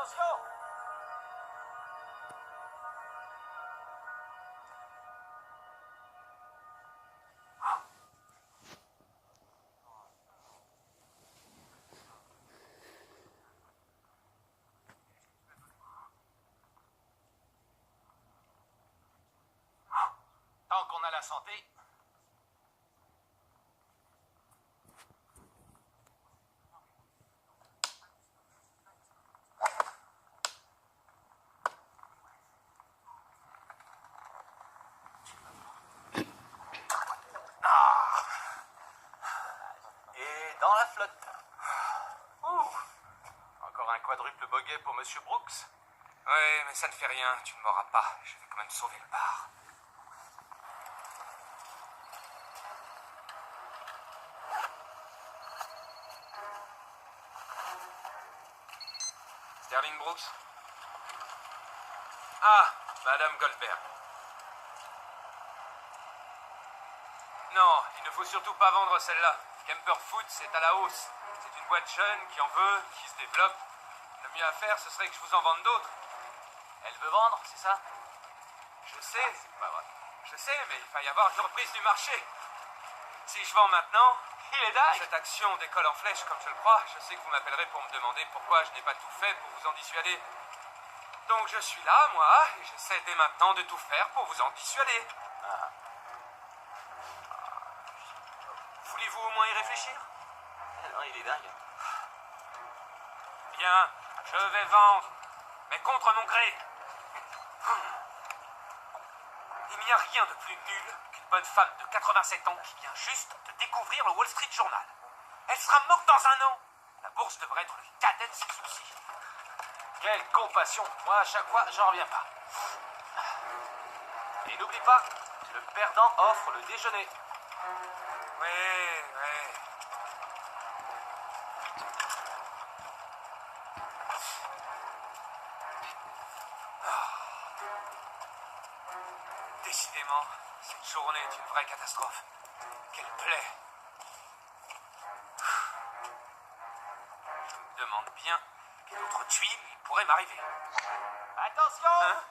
Attention! Tant qu'on a la santé. Et dans la flotte. Ouh. Encore un quadruple bogey pour Monsieur Brooks. Ouais, mais ça ne fait rien, tu ne m'auras pas. Je vais quand même sauver le bar. Sterling Brooks? Ah, Madame Goldberg. Non, il ne faut surtout pas vendre celle-là. Kemper Foods est à la hausse. C'est une boîte jeune qui en veut, qui se développe. Le mieux à faire, ce serait que je vous en vende d'autres. Elle veut vendre, c'est ça? Je sais, c'est pas vrai. Je sais, mais il va y avoir une reprise du marché. Si je vends maintenant, Il est dingue! cette action décolle en flèche comme je le crois. Je sais que vous m'appellerez pour me demander pourquoi je n'ai pas tout fait pour vous en dissuader. Donc je suis là, moi, et j'essaie dès maintenant de tout faire pour vous en dissuader. Voulez-vous au moins y réfléchir? Non, il est dingue. Bien, je vais vendre, mais contre mon gré. Il n'y a rien de plus nul qu'une bonne femme de 87 ans qui vient juste de découvrir le Wall Street Journal. Elle sera morte dans un an. La bourse devrait être le cadet de ses soucis. Quelle compassion! Moi, à chaque fois, j'en reviens pas. Et n'oublie pas, le perdant offre le déjeuner. Oui. Décidément, cette journée est une vraie catastrophe. Quelle plaie! Je me demande bien quelle autre tuile il pourrait m'arriver. Attention! Hein?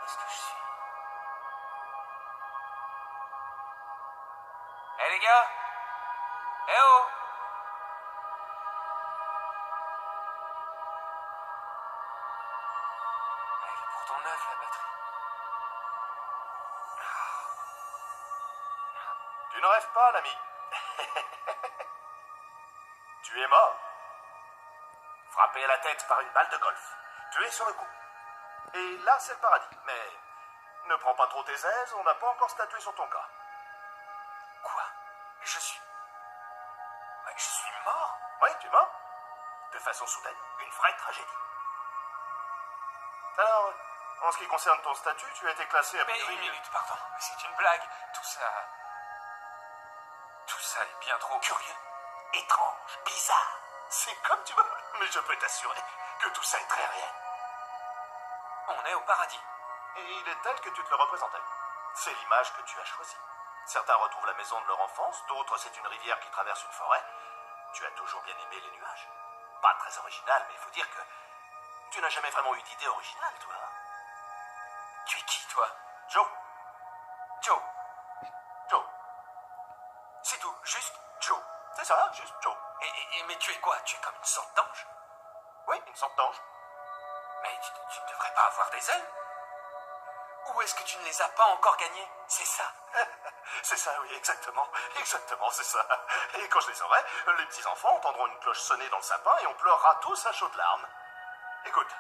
Qu'est-ce que je suis? Hé les gars! Eh oh! Elle est pourtant neuve, la batterie. Tu ne rêves pas, l'ami. Tu es mort. Frappé à la tête par une balle de golf. Tu es sur le coup. Et là, c'est le paradis. Mais ne prends pas trop tes aises, on n'a pas encore statué sur ton cas. Quoi? Je suis mort? Oui, tu es mort. De façon soudaine. Une vraie tragédie. Alors, en ce qui concerne ton statut, tu as été classé à Mais priori... une minute, pardon. Mais c'est une blague. Tout ça est bien trop curieux. Étrange, bizarre. C'est comme tu veux. Mais je peux t'assurer que tout ça est très réel. On est au paradis. Et il est tel que tu te le représentais. C'est l'image que tu as choisie. Certains retrouvent la maison de leur enfance, d'autres c'est une rivière qui traverse une forêt. Tu as toujours bien aimé les nuages. Pas très original, mais il faut dire que tu n'as jamais vraiment eu d'idée originale, toi. Tu es qui, toi? Joe. Joe. Joe. C'est tout. Juste Joe. C'est ça, juste Joe. Mais tu es quoi? Tu es comme une sorte d'ange? Oui, une sorte d'ange. Mais tu ne devrais pas avoir des ailes? Ou est-ce que tu ne les as pas encore gagnés? C'est ça. C'est ça, oui, exactement. Exactement, c'est ça. Et quand je les aurai, les petits-enfants entendront une cloche sonner dans le sapin et on pleurera tous à chaudes larmes. Écoute,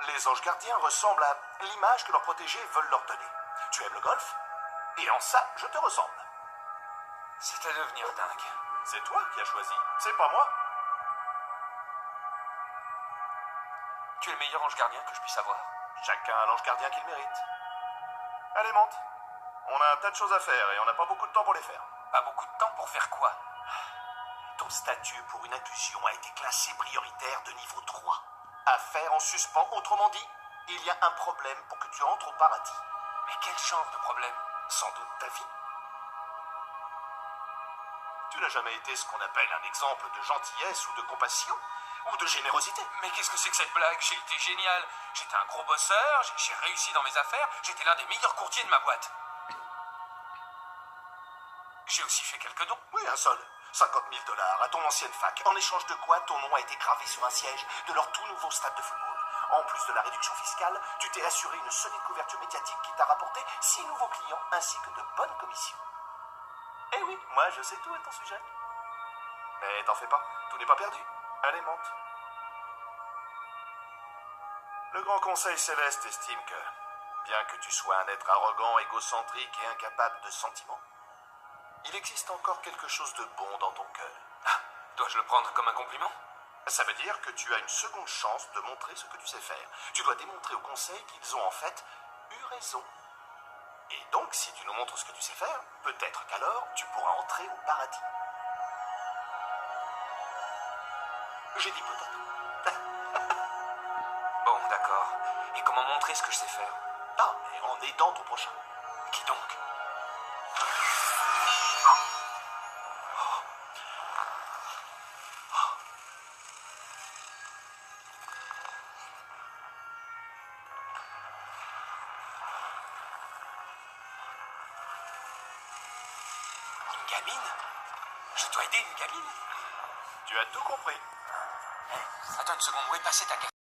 les anges gardiens ressemblent à l'image que leurs protégés veulent leur donner. Tu aimes le golf? Et en ça, je te ressemble. C'est à devenir dingue. C'est toi qui as choisi, c'est pas moi. Tu es le meilleur ange gardien que je puisse avoir. Chacun a l'ange gardien qu'il mérite. Allez, monte. On a un tas de choses à faire et on n'a pas beaucoup de temps pour les faire. Pas beaucoup de temps pour faire quoi? Ton statut pour une inclusion a été classé prioritaire de niveau 3. Affaire en suspens, autrement dit, il y a un problème pour que tu entres au paradis. Mais quel genre de problème? Sans doute ta vie. Tu n'as jamais été ce qu'on appelle un exemple de gentillesse ou de compassion ou de générosité. Mais qu'est-ce que c'est que cette blague? J'ai été génial. J'étais un gros bosseur, j'ai réussi dans mes affaires, j'étais l'un des meilleurs courtiers de ma boîte. J'ai aussi fait quelques dons. Oui, un seul. 50 000 $ à ton ancienne fac, en échange de quoi ton nom a été gravé sur un siège de leur tout nouveau stade de football. En plus de la réduction fiscale, tu t'es assuré une solide couverture médiatique qui t'a rapporté 6 nouveaux clients ainsi que de bonnes commissions. Eh oui, moi je sais tout à ton sujet. Mais t'en fais pas, tout n'est pas perdu. Allez, monte. Le Grand Conseil Céleste estime que, bien que tu sois un être arrogant, égocentrique et incapable de sentiments, il existe encore quelque chose de bon dans ton cœur. Ah, dois-je le prendre comme un compliment? Ça veut dire que tu as une seconde chance de montrer ce que tu sais faire. Tu dois démontrer au Conseil qu'ils ont en fait eu raison. Et donc, si tu nous montres ce que tu sais faire, peut-être qu'alors tu pourras entrer au paradis. J'ai dit peut-être. Bon, d'accord. Et comment montrer ce que je sais faire? Ah, mais en aidant ton prochain. Qui donc? Une gamine? Je dois aider une gamine? Tu as tout compris. Attends une seconde, où est passée ta gamine?